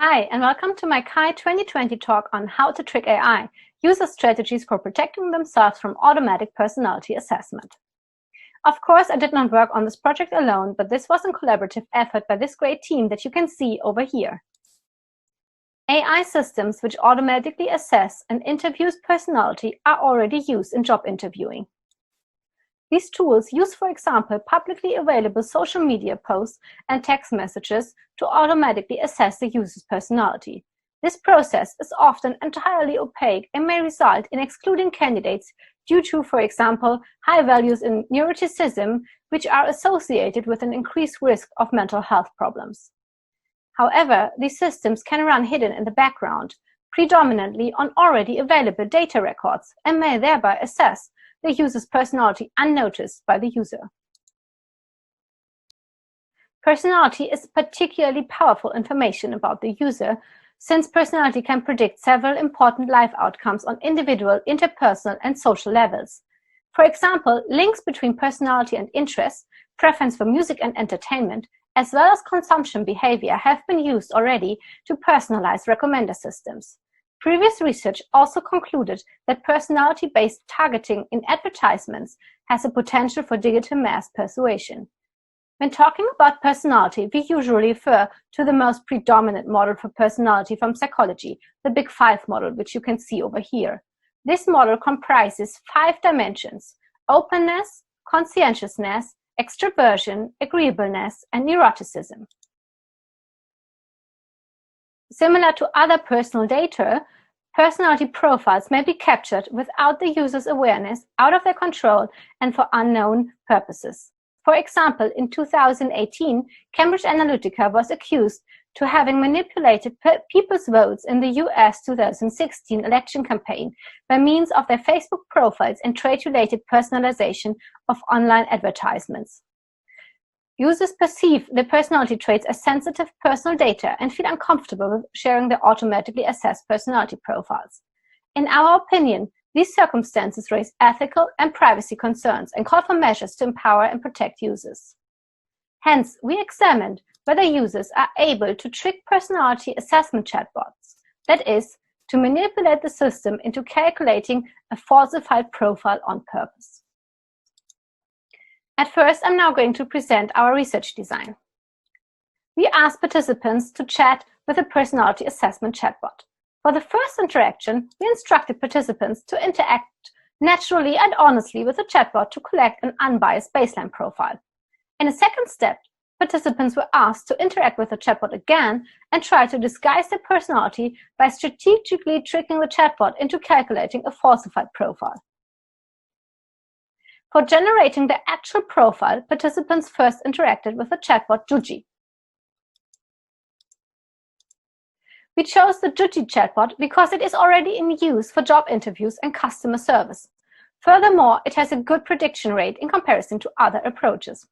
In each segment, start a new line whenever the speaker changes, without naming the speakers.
Hi, and welcome to my CHI 2020 talk on how to trick AI, user strategies for protecting themselves from automatic personality assessment. Of course, I did not work on this project alone, but this was a collaborative effort by this great team that you can see over here. AI systems which automatically assess an interviewer's personality are already used in job interviewing. These tools use, for example, publicly available social media posts and text messages to automatically assess the user's personality. This process is often entirely opaque and may result in excluding candidates due to, for example, high values in neuroticism, which are associated with an increased risk of mental health problems. However, these systems can run hidden in the background, predominantly on already available data records, and may thereby assess the user's personality unnoticed by the user. Personality is particularly powerful information about the user, since personality can predict several important life outcomes on individual, interpersonal, and social levels. For example, links between personality and interests, preference for music and entertainment, as well as consumption behavior have been used already to personalize recommender systems. Previous research also concluded that personality-based targeting in advertisements has a potential for digital mass persuasion. When talking about personality, we usually refer to the most predominant model for personality from psychology, the Big Five model, which you can see over here. This model comprises 5 dimensions: openness, conscientiousness, extroversion, agreeableness, and neuroticism. Similar to other personal data, personality profiles may be captured without the user's awareness, out of their control, and for unknown purposes. For example, in 2018, Cambridge Analytica was accused to having manipulated people's votes in the US 2016 election campaign by means of their Facebook profiles and trade-related personalization of online advertisements. Users perceive their personality traits as sensitive personal data and feel uncomfortable with sharing their automatically assessed personality profiles. In our opinion, these circumstances raise ethical and privacy concerns and call for measures to empower and protect users. Hence, we examined whether users are able to trick personality assessment chatbots, that is, to manipulate the system into calculating a falsified profile on purpose. At first, I'm now going to present our research design. We asked participants to chat with a personality assessment chatbot. For the first interaction, we instructed participants to interact naturally and honestly with the chatbot to collect an unbiased baseline profile. In a second step, participants were asked to interact with the chatbot again and try to disguise their personality by strategically tricking the chatbot into calculating a falsified profile. For generating the actual profile, participants first interacted with the chatbot SIGCHI. We chose the SIGCHI chatbot because it is already in use for job interviews and customer service. Furthermore, it has a good prediction rate in comparison to other approaches.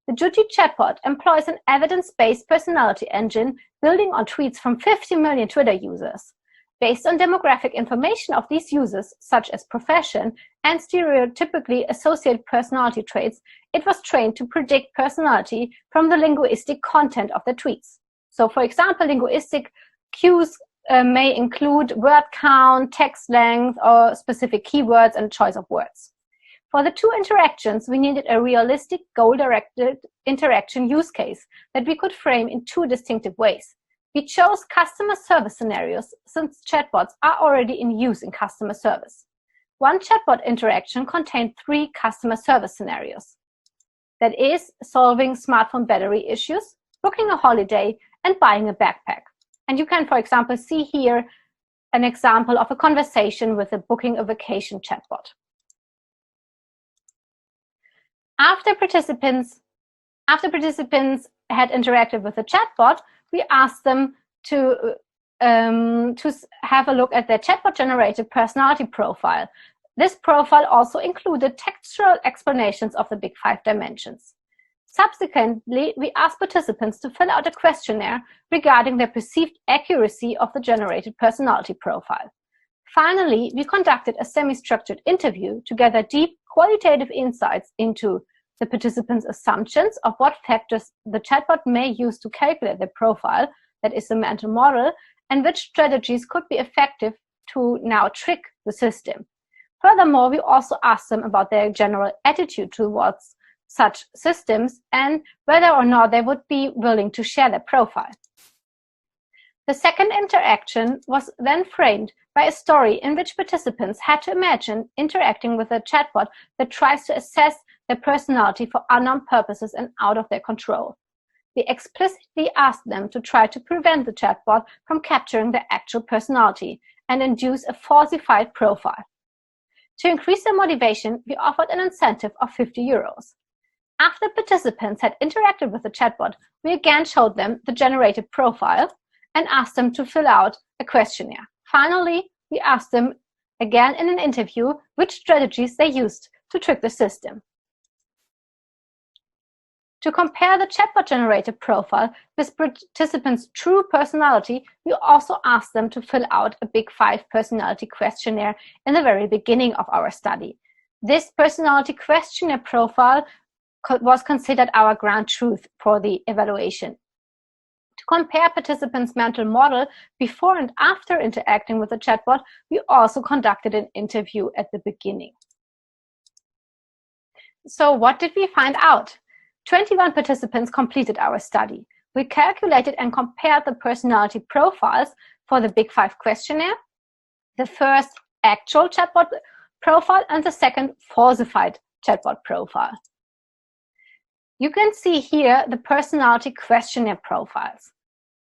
The SIGCHI chatbot employs an evidence-based personality engine building on tweets from 50 million Twitter users. Based on demographic information of these users, such as profession and stereotypically associated personality traits, it was trained to predict personality from the linguistic content of the tweets. So, for example, linguistic cues may include word count, text length, or specific keywords and choice of words. For the 2 interactions, we needed a realistic, goal-directed interaction use case that we could frame in 2 distinctive ways. We chose customer service scenarios since chatbots are already in use in customer service. One chatbot interaction contained 3 customer service scenarios. That is, solving smartphone battery issues, booking a holiday, and buying a backpack. And you can, for example, see here an example of a conversation with a booking a vacation chatbot. After participants had interacted with the chatbot, we asked them to have a look at their chatbot-generated personality profile. This profile also included textual explanations of the Big Five dimensions. Subsequently, we asked participants to fill out a questionnaire regarding their perceived accuracy of the generated personality profile. Finally, we conducted a semi-structured interview to gather deep qualitative insights into the participants' assumptions of what factors the chatbot may use to calculate their profile, that is the mental model, and which strategies could be effective to now trick the system. Furthermore, we also asked them about their general attitude towards such systems and whether or not they would be willing to share their profile. The second interaction was then framed by a story in which participants had to imagine interacting with a chatbot that tries to assess their personality for unknown purposes and out of their control. We explicitly asked them to try to prevent the chatbot from capturing their actual personality and induce a falsified profile. To increase their motivation, we offered an incentive of 50 euros. After participants had interacted with the chatbot, we again showed them the generated profile and asked them to fill out a questionnaire. Finally, we asked them again in an interview which strategies they used to trick the system. To compare the chatbot-generated profile with participants' true personality, we also asked them to fill out a Big 5 personality questionnaire in the very beginning of our study. This personality questionnaire profile was considered our ground truth for the evaluation. To compare participants' mental model before and after interacting with the chatbot, we also conducted an interview at the beginning. So what did we find out? 21 participants completed our study. We calculated and compared the personality profiles for the Big 5 questionnaire, the first actual chatbot profile, and the second falsified chatbot profile. You can see here the personality questionnaire profiles.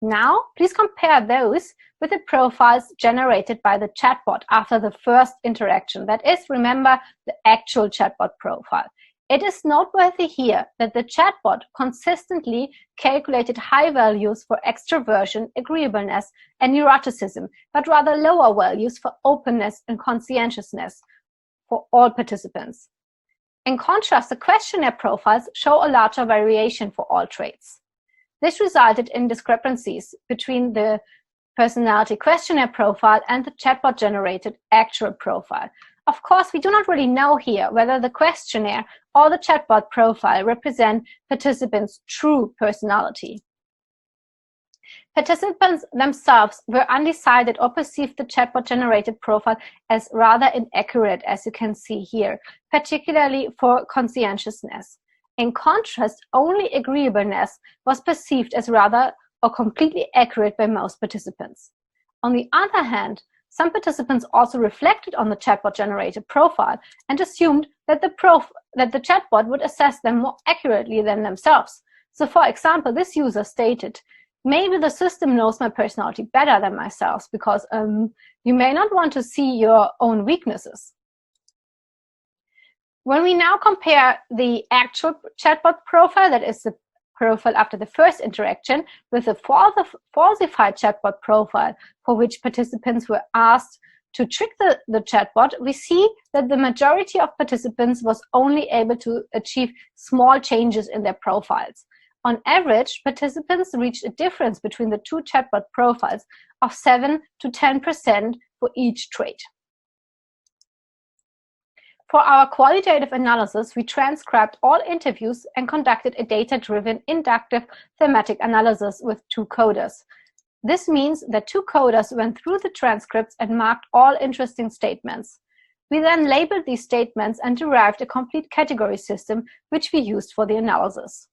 Now, please compare those with the profiles generated by the chatbot after the first interaction. That is, remember, the actual chatbot profile. It is noteworthy here that the chatbot consistently calculated high values for extroversion, agreeableness, and neuroticism, but rather lower values for openness and conscientiousness for all participants. In contrast, the questionnaire profiles show a larger variation for all traits. This resulted in discrepancies between the personality questionnaire profile and the chatbot-generated actual profile. Of course, we do not really know here whether the questionnaire or the chatbot profile represent participants' true personality. Participants themselves were undecided or perceived the chatbot-generated profile as rather inaccurate, as you can see here, particularly for conscientiousness. In contrast, only agreeableness was perceived as rather or completely accurate by most participants. On the other hand, some participants also reflected on the chatbot-generated profile and assumed that the chatbot would assess them more accurately than themselves. So, for example, this user stated, "Maybe the system knows my personality better than myself because you may not want to see your own weaknesses." When we now compare the actual chatbot profile, that is the profile after the first interaction, with the falsified chatbot profile for which participants were asked to trick the chatbot, we see that the majority of participants was only able to achieve small changes in their profiles. On average, participants reached a difference between the two chatbot profiles of 7 to 10% for each trait. For our qualitative analysis, we transcribed all interviews and conducted a data-driven inductive thematic analysis with 2 coders. This means that 2 coders went through the transcripts and marked all interesting statements. We then labeled these statements and derived a complete category system, which we used for the analysis.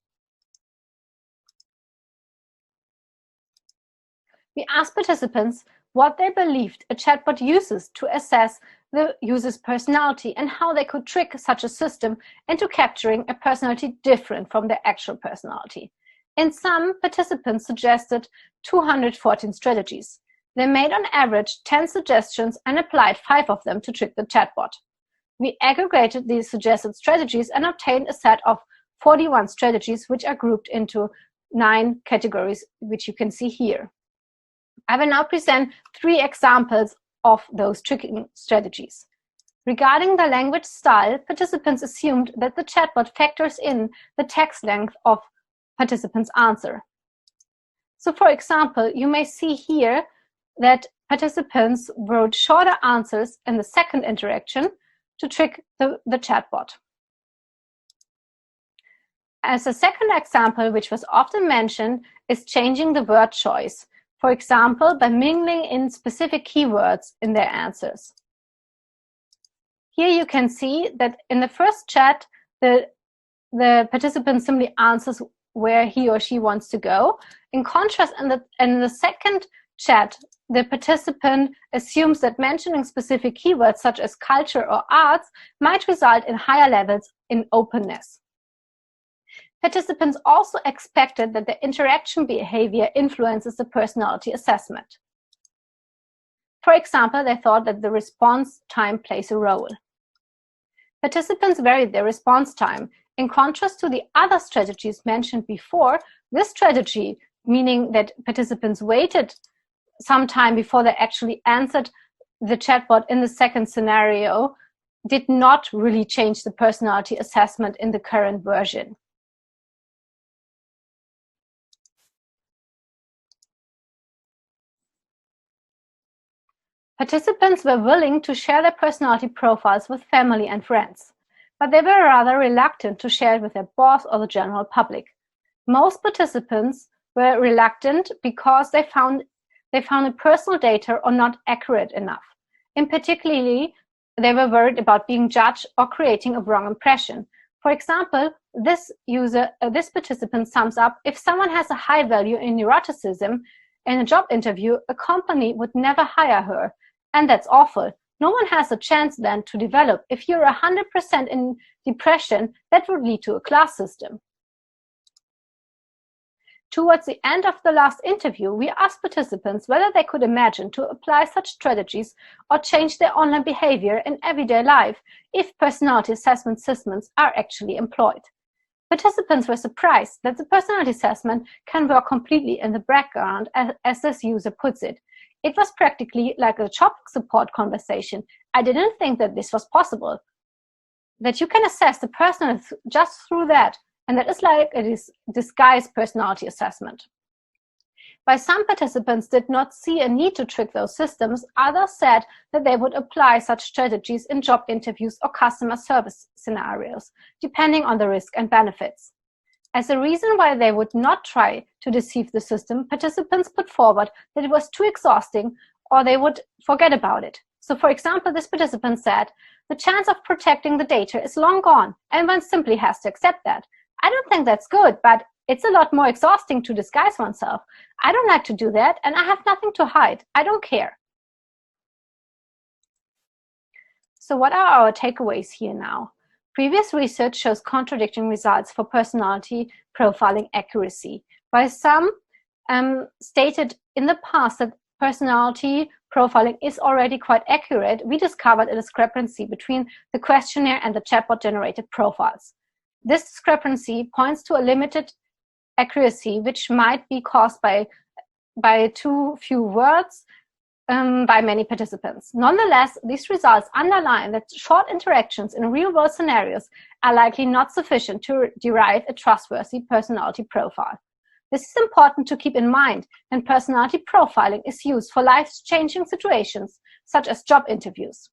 We asked participants what they believed a chatbot uses to assess the user's personality and how they could trick such a system into capturing a personality different from their actual personality. In sum, participants suggested 214 strategies. They made on average 10 suggestions and applied 5 of them to trick the chatbot. We aggregated these suggested strategies and obtained a set of 41 strategies, which are grouped into 9 categories, which you can see here. I will now present 3 examples of those tricking strategies. Regarding the language style, participants assumed that the chatbot factors in the text length of participants' answer. So, for example, you may see here that participants wrote shorter answers in the second interaction to trick the chatbot. As a second example, which was often mentioned, is changing the word choice. For example, by mingling in specific keywords in their answers. Here you can see that in the first chat, the participant simply answers where he or she wants to go. In contrast, in the second chat, the participant assumes that mentioning specific keywords such as culture or arts might result in higher levels in openness. Participants also expected that the interaction behavior influences the personality assessment. For example, they thought that the response time plays a role. Participants varied their response time. In contrast to the other strategies mentioned before, this strategy, meaning that participants waited some time before they actually answered the chatbot in the second scenario, did not really change the personality assessment in the current version. Participants were willing to share their personality profiles with family and friends, but they were rather reluctant to share it with their boss or the general public. Most participants were reluctant because they found the personal data are not accurate enough. In particularly, they were worried about being judged or creating a wrong impression. For example, this participant sums up, if someone has a high value in neuroticism in a job interview, a company would never hire her. And that's awful. No one has a chance then to develop. If you're 100% in depression, that would lead to a class system. Towards the end of the last interview, we asked participants whether they could imagine to apply such strategies or change their online behavior in everyday life if personality assessment systems are actually employed. Participants were surprised that the personality assessment can work completely in the background, as this user puts it. It was practically like a job support conversation. I didn't think that this was possible. That you can assess the person just through that, and that is like a disguised personality assessment. While some participants did not see a need to trick those systems, others said that they would apply such strategies in job interviews or customer service scenarios, depending on the risk and benefits. As a reason why they would not try to deceive the system, participants put forward that it was too exhausting or they would forget about it. So, for example, this participant said, the chance of protecting the data is long gone, and one simply has to accept that. I don't think that's good, but it's a lot more exhausting to disguise oneself. I don't like to do that, and I have nothing to hide. I don't care. So what are our takeaways here now? Previous research shows contradicting results for personality profiling accuracy. While some stated in the past that personality profiling is already quite accurate, we discovered a discrepancy between the questionnaire and the chatbot-generated profiles. This discrepancy points to a limited accuracy, which might be caused by too few words by many participants. Nonetheless, these results underline that short interactions in real-world scenarios are likely not sufficient to derive a trustworthy personality profile. This is important to keep in mind when personality profiling is used for life-changing situations, such as job interviews.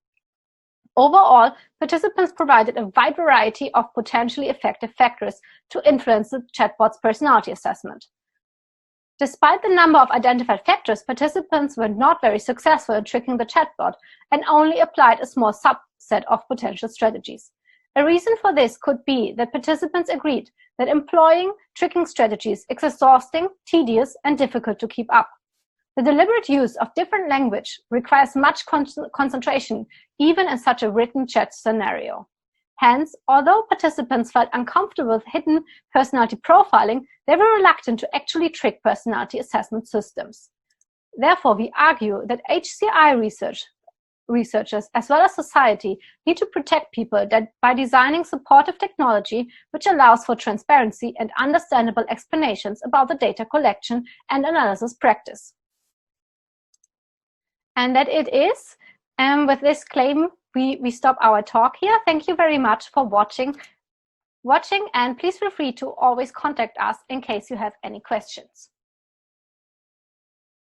Overall, participants provided a wide variety of potentially effective factors to influence the chatbot's personality assessment. Despite the number of identified factors, participants were not very successful in tricking the chatbot and only applied a small subset of potential strategies. A reason for this could be that participants agreed that employing tricking strategies is exhausting, tedious, and difficult to keep up. The deliberate use of different language requires much concentration, even in such a written chat scenario. Hence, although participants felt uncomfortable with hidden personality profiling, they were reluctant to actually trick personality assessment systems. Therefore, we argue that HCI researchers as well as society need to protect people by designing supportive technology which allows for transparency and understandable explanations about the data collection and analysis practice. And that it is. With this claim, we stop our talk here. Thank you very much for watching, and please feel free to always contact us in case you have any questions.